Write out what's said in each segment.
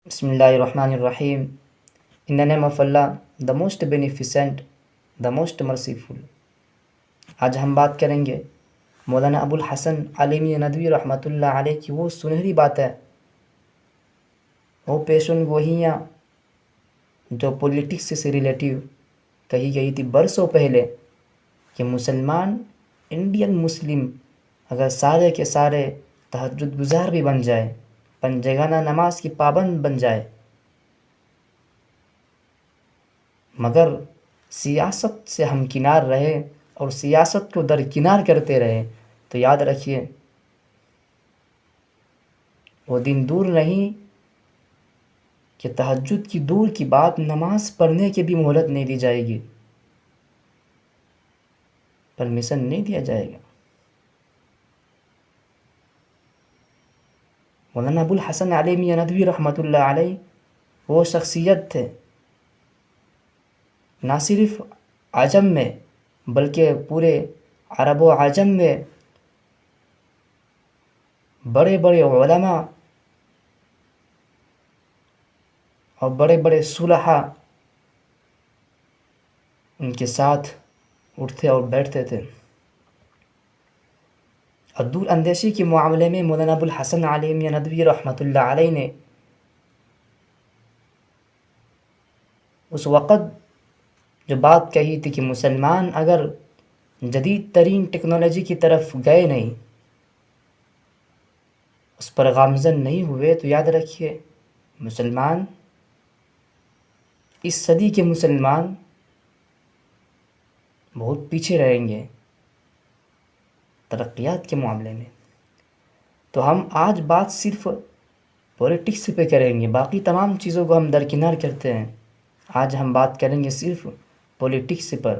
Bismillah ar-Rahman ar-Rahim. In the name of Allah, the most beneficent, the most merciful. آج ہم بات کریں گے مولانا ابو الحسن علیمی ندوی رحمۃ اللہ علیہ کی وہ سنہری بات ہے، وہ پیشن گوئیاں جو پولیٹکس سے ریلیٹیو کہی گئی تھی برسوں پہلے کہ مسلمان انڈین مسلم اگر سارے کے سارے تہجد گزار بھی بن جائے، پنجگانہ نماز کی پابند بن جائے، مگر سیاست سے ہمکنار رہے اور سیاست کو درکنار کرتے رہے، تو یاد رکھیے وہ دن دور نہیں کہ تہجد کی دور کی بات نماز پڑھنے کی بھی مہلت نہیں دی جائے گی، پرمیشن نہیں دیا جائے گا۔ مولانا ابو الحسن علیمی ندوی رحمۃ اللہ علیہ وہ شخصیت تھے نہ صرف عجم میں بلکہ پورے عرب و عجم میں بڑے بڑے علماء اور بڑے بڑے صلحاء ان کے ساتھ اٹھتے اور بیٹھتے تھے، اور دور اندیشی کے معاملے میں مولانا ابو الحسن علیمی ندوی رحمۃ اللہ علیہ نے اس وقت جو بات کہی تھی کہ مسلمان اگر جدید ترین ٹیکنالوجی کی طرف گئے نہیں، اس پر گامزن نہیں ہوئے، تو یاد رکھیے مسلمان اس صدی کے مسلمان بہت پیچھے رہیں گے ترقیات کے معاملے میں۔ تو ہم آج بات صرف پولیٹکس پہ کریں گے، باقی تمام چیزوں کو ہم درکنار کرتے ہیں۔ آج ہم بات کریں گے صرف پولیٹکس پر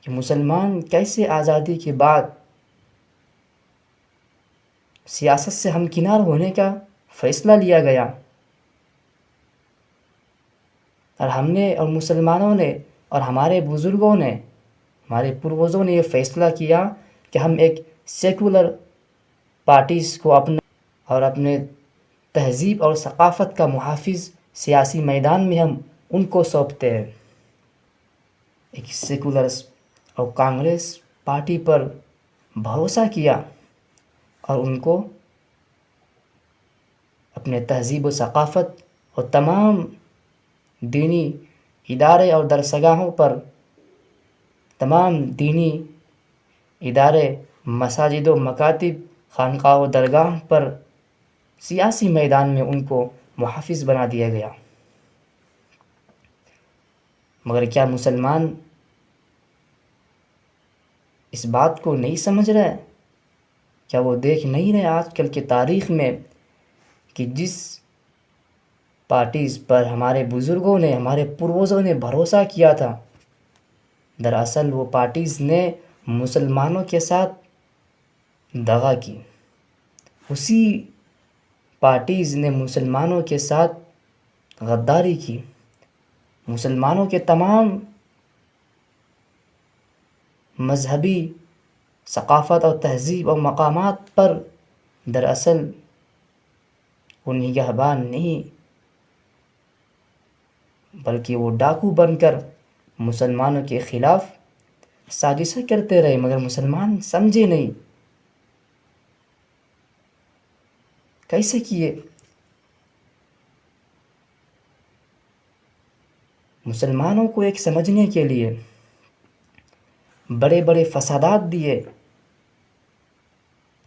کہ مسلمان کیسے آزادی کے بعد سیاست سے ہمکنار ہونے کا فیصلہ لیا گیا، اور ہم نے اور مسلمانوں نے اور ہمارے بزرگوں نے، ہمارے پروجوں نے یہ فیصلہ کیا کہ ہم ایک سیکولر پارٹیز کو اپنے تہذیب اور ثقافت کا محافظ سیاسی میدان میں ہم ان کو سونپتے ہیں۔ ایک سیکولر اور کانگریس پارٹی پر بھروسہ کیا اور ان کو اپنے تہذیب و ثقافت اور تمام دینی ادارے اور درسگاہوں پر، تمام دینی ادارے، مساجد و مکاتب، خانقاہ و درگاہ پر سیاسی میدان میں ان کو محافظ بنا دیا گیا۔ مگر کیا مسلمان اس بات کو نہیں سمجھ رہے؟ کیا وہ دیکھ نہیں رہے آج کل کی تاریخ میں کہ جس پارٹیز پر ہمارے بزرگوں نے، ہمارے پروجوں نے بھروسہ کیا تھا، دراصل وہ پارٹیز نے مسلمانوں کے ساتھ دغا کی، اسی پارٹیز نے مسلمانوں کے ساتھ غداری کی، مسلمانوں کے تمام مذہبی ثقافت اور تہذیب اور مقامات پر دراصل وہ نگہبان نہیں بلکہ وہ ڈاکو بن کر مسلمانوں کے خلاف سازشیں کرتے رہے، مگر مسلمان سمجھے نہیں۔ کیسے کیے؟ مسلمانوں کو ایک سمجھنے کے لیے بڑے بڑے فسادات دیے۔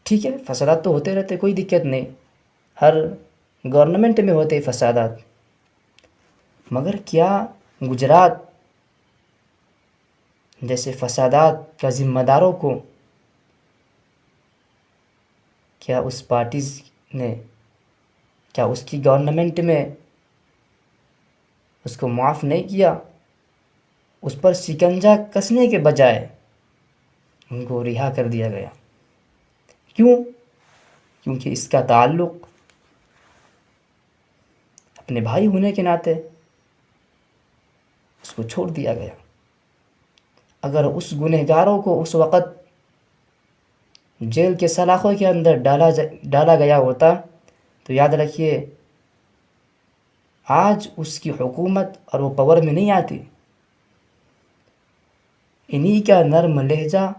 ٹھیک ہے، فسادات تو ہوتے رہتے، کوئی دقت نہیں، ہر گورنمنٹ میں ہوتے فسادات، مگر کیا گجرات جیسے فسادات کا ذمہ داروں کو کیا اس پارٹیز نے، کیا اس کی گورنمنٹ میں اس کو معاف نہیں کیا؟ اس پر شکنجہ کسنے کے بجائے ان کو رہا کر دیا گیا۔ کیوں؟ کیونکہ اس کا تعلق اپنے بھائی ہونے کے ناطے اس کو چھوڑ دیا گیا۔ اگر اس گنہگاروں کو اس وقت جیل کے سلاخوں کے اندر ڈالا گیا ہوتا تو یاد رکھیے آج اس کی حکومت اور وہ پاور میں نہیں آتی، انہی کا نرم لہجہ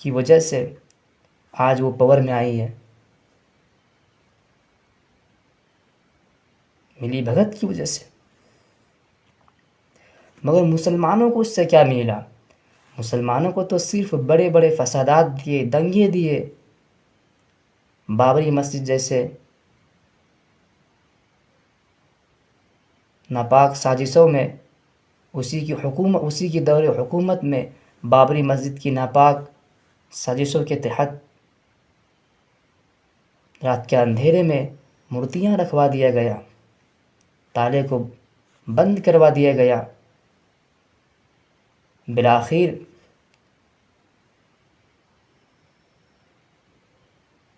کی وجہ سے آج وہ پاور میں آئی ہے، ملی بھگت کی وجہ سے۔ مگر مسلمانوں کو اس سے کیا ملا؟ مسلمانوں کو تو صرف بڑے بڑے فسادات دیے، دنگے دیے، بابری مسجد جیسے ناپاک سازشوں میں، اسی کی دور حکومت میں بابری مسجد کی ناپاک سازشوں کے تحت رات کے اندھیرے میں مورتیاں رکھوا دیا گیا، تالے کو بند کروا دیا گیا، بالآخر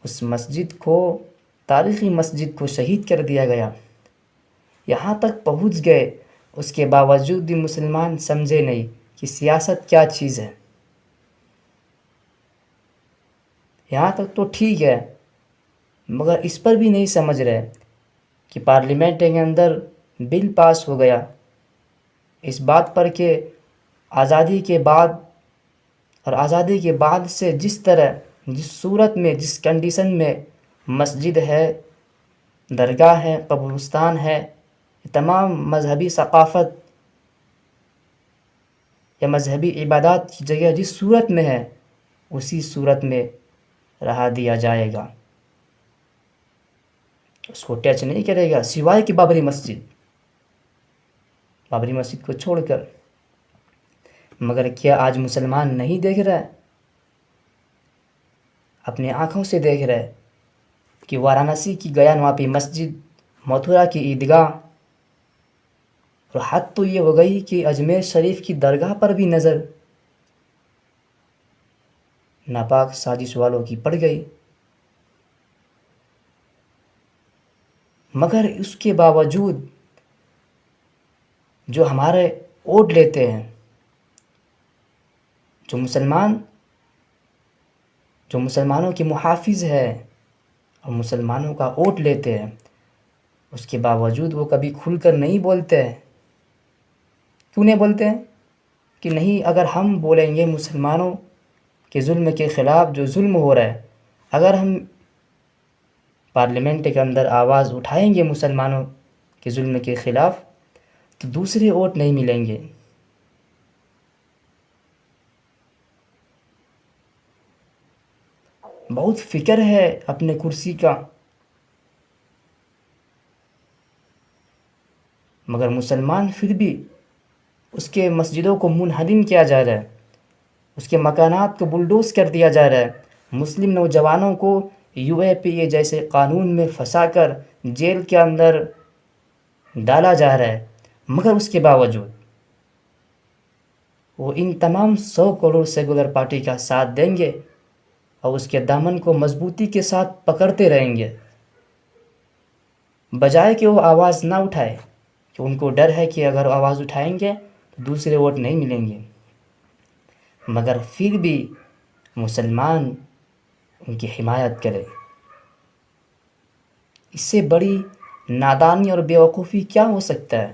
اس مسجد کو، تاریخی مسجد کو شہید کر دیا گیا۔ یہاں تک پہنچ گئے، اس کے باوجود بھی مسلمان سمجھے نہیں کہ سیاست کیا چیز ہے۔ یہاں تک تو ٹھیک ہے، مگر اس پر بھی نہیں سمجھ رہے کہ پارلیمنٹ کے اندر بل پاس ہو گیا اس بات پر کہ آزادی کے بعد اور آزادی کے بعد سے جس طرح، جس صورت میں، جس کنڈیشن میں مسجد ہے، درگاہ ہے، قبرستان ہے، تمام مذہبی ثقافت یا مذہبی عبادات کی جگہ جس صورت میں ہے، اسی صورت میں رہا دیا جائے گا، اس کو ٹچ نہیں کرے گا، سوائے کہ بابری مسجد کو چھوڑ کر۔ مگر کیا آج مسلمان نہیں دیکھ رہا ہے؟ اپنی آنکھوں سے دیکھ رہا ہے کہ وارانسی کی گیا نواپی مسجد، متھرا کی عیدگاہ، اور حد تو یہ ہو گئی کہ اجمیر شریف کی درگاہ پر بھی نظر ناپاک سازش والوں کی پڑ گئی۔ مگر اس کے باوجود جو ہمارے ووٹ لیتے ہیں، جو مسلمانوں کے محافظ ہے اور مسلمانوں کا ووٹ لیتے ہیں، اس کے باوجود وہ کبھی کھل کر نہیں بولتے ہیں۔ کیوں نہیں بولتے ہیں؟ کہ نہیں، اگر ہم بولیں گے مسلمانوں کے ظلم کے خلاف، جو ظلم ہو رہا ہے، اگر ہم پارلیمنٹ کے اندر آواز اٹھائیں گے مسلمانوں کے ظلم کے خلاف، تو دوسرے ووٹ نہیں ملیں گے۔ بہت فکر ہے اپنے کرسی کا، مگر مسلمان پھر بھی اس کے مسجدوں کو منہدم کیا جا رہا ہے، اس کے مکانات کو بلڈوز کر دیا جا رہا ہے، مسلم نوجوانوں کو UAPA جیسے قانون میں پھنسا کر جیل کے اندر ڈالا جا رہا ہے۔ مگر اس کے باوجود وہ ان تمام 100 کروڑ سیکولر پارٹی کا ساتھ دیں گے اور اس کے دامن کو مضبوطی کے ساتھ پکڑتے رہیں گے، بجائے کہ وہ آواز نہ اٹھائے، کہ ان کو ڈر ہے کہ اگر آواز اٹھائیں گے تو دوسرے ووٹ نہیں ملیں گے۔ مگر پھر بھی مسلمان ان کی حمایت کرے۔ اس سے بڑی نادانی اور بیوقوفی کیا ہو سکتا ہے؟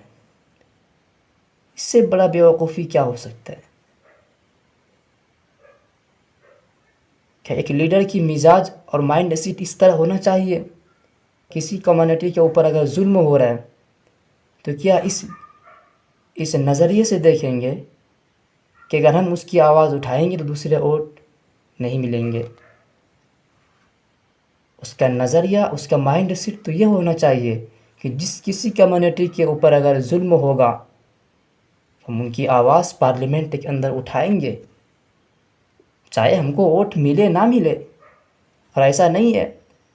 اس سے بڑا بیوقوفی کیا ہو سکتا ہے کہ ایک لیڈر کی مزاج اور مائنڈ سیٹ اس طرح ہونا چاہیے، کسی کمیونٹی کے اوپر اگر ظلم ہو رہا ہے تو کیا اس نظریے سے دیکھیں گے کہ اگر ہم اس کی آواز اٹھائیں گے تو دوسرے ووٹ نہیں ملیں گے؟ اس کا نظریہ، اس کا مائنڈ سیٹ تو یہ ہونا چاہیے کہ جس کسی کمیونٹی کے اوپر اگر ظلم ہوگا، ہم ان کی آواز پارلیمنٹ کے اندر اٹھائیں گے، چاہے ہم کو ووٹ ملے نہ ملے۔ اور ایسا نہیں ہے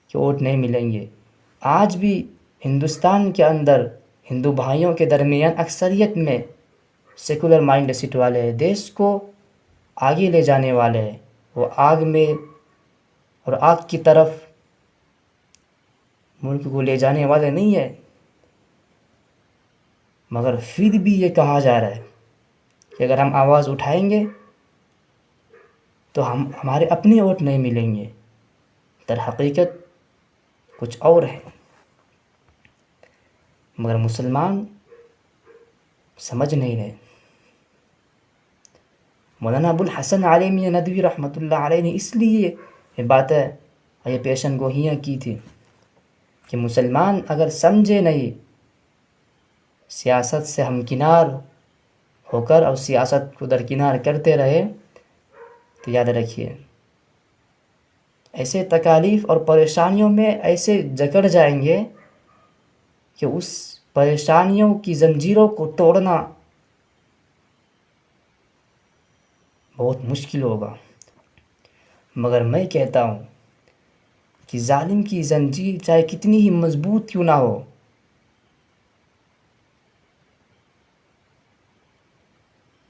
کہ ووٹ نہیں ملیں گے، آج بھی ہندوستان کے اندر ہندو بھائیوں کے درمیان اکثریت میں سیکولر مائنڈ سیٹ والے ہیں، دیش کو آگے لے جانے والے ہیں، وہ آگ میں اور آگ کی طرف ملک کو لے جانے والے نہیں ہیں۔ مگر پھر بھی یہ کہا جا رہا ہے کہ اگر ہم آواز اٹھائیں گے تو ہمارے اپنے ووٹ نہیں ملیں گے۔ در حقیقت کچھ اور ہے، مگر مسلمان سمجھ نہیں رہے۔ مولانا ابوالحسن عالمی ندوی رحمۃ اللہ علیہ نے اس لیے یہ باتیں، یہ پیشن گوئیاں کی تھی کہ مسلمان اگر سمجھے نہیں، سیاست سے ہمکنار ہو کر اور سیاست کو درکنار کرتے رہے، تو یاد رکھیے ایسے تکالیف اور پریشانیوں میں ایسے جکڑ جائیں گے کہ اس پریشانیوں کی زنجیروں کو توڑنا بہت مشکل ہوگا۔ مگر میں کہتا ہوں کہ ظالم کی زنجیر چاہے کتنی ہی مضبوط کیوں نہ ہو،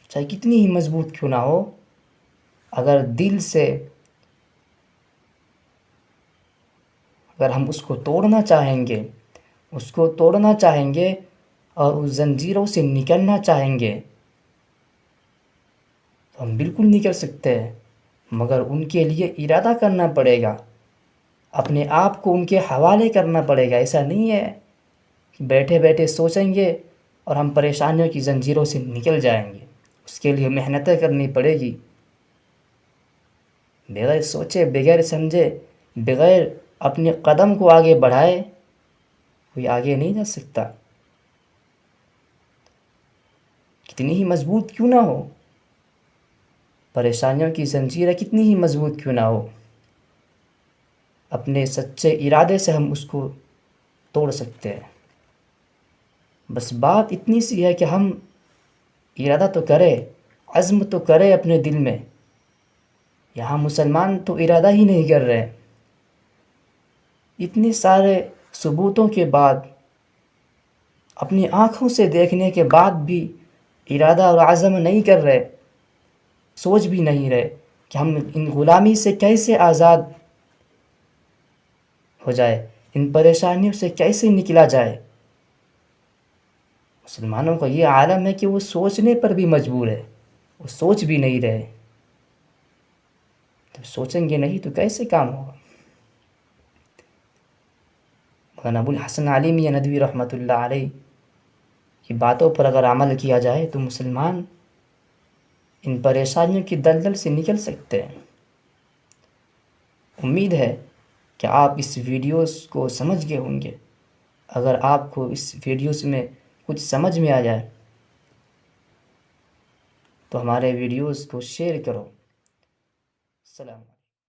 چاہے کتنی ہی مضبوط کیوں نہ ہو، اگر دل سے اگر ہم اس کو توڑنا چاہیں گے، اس کو توڑنا چاہیں گے اور اس زنجیروں سے نکلنا چاہیں گے تو ہم بالکل نکل سکتے ہیں، مگر ان کے لیے ارادہ کرنا پڑے گا، اپنے آپ کو ان کے حوالے کرنا پڑے گا۔ ایسا نہیں ہے کہ بیٹھے بیٹھے سوچیں گے اور ہم پریشانیوں کی زنجیروں سے نکل جائیں گے۔ اس کے لیے محنتیں کرنی پڑے گی، بغیر سوچے، بغیر سمجھے، بغیر اپنے قدم کو آگے بڑھائے کوئی آگے نہیں جا سکتا، کتنی ہی مضبوط کیوں نہ ہو، پریشانیوں کی زنجیریں کتنی ہی مضبوط کیوں نہ ہو، اپنے سچے ارادے سے ہم اس کو توڑ سکتے ہیں۔ بس بات اتنی سی ہے کہ ہم ارادہ تو کرے، عزم تو کرے اپنے دل میں۔ یہاں مسلمان تو ارادہ ہی نہیں کر رہے، اتنے سارے ثبوتوں کے بعد، اپنی آنکھوں سے دیکھنے کے بعد بھی ارادہ اور عزم نہیں کر رہے، سوچ بھی نہیں رہے کہ ہم ان غلامی سے کیسے آزاد ہو جائے، ان پریشانیوں سے کیسے نکلا جائے۔ مسلمانوں کا یہ عالم ہے کہ وہ سوچنے پر بھی مجبور ہے، وہ سوچ بھی نہیں رہے۔ تو سوچیں گے نہیں تو کیسے کام ہوگا؟ مولانا ابوالحسن عالمی ندوی رحمۃ اللہ علیہ کی باتوں پر اگر عمل کیا جائے تو مسلمان ان پریشانیوں کی دلدل سے نکل سکتے ہیں۔ امید ہے کہ آپ اس ویڈیوز کو سمجھ گئے ہوں گے۔ اگر آپ کو اس ویڈیوز میں کچھ سمجھ میں آ جائے تو ہمارے ویڈیوز کو شیئر کرو۔ السلام علیکم۔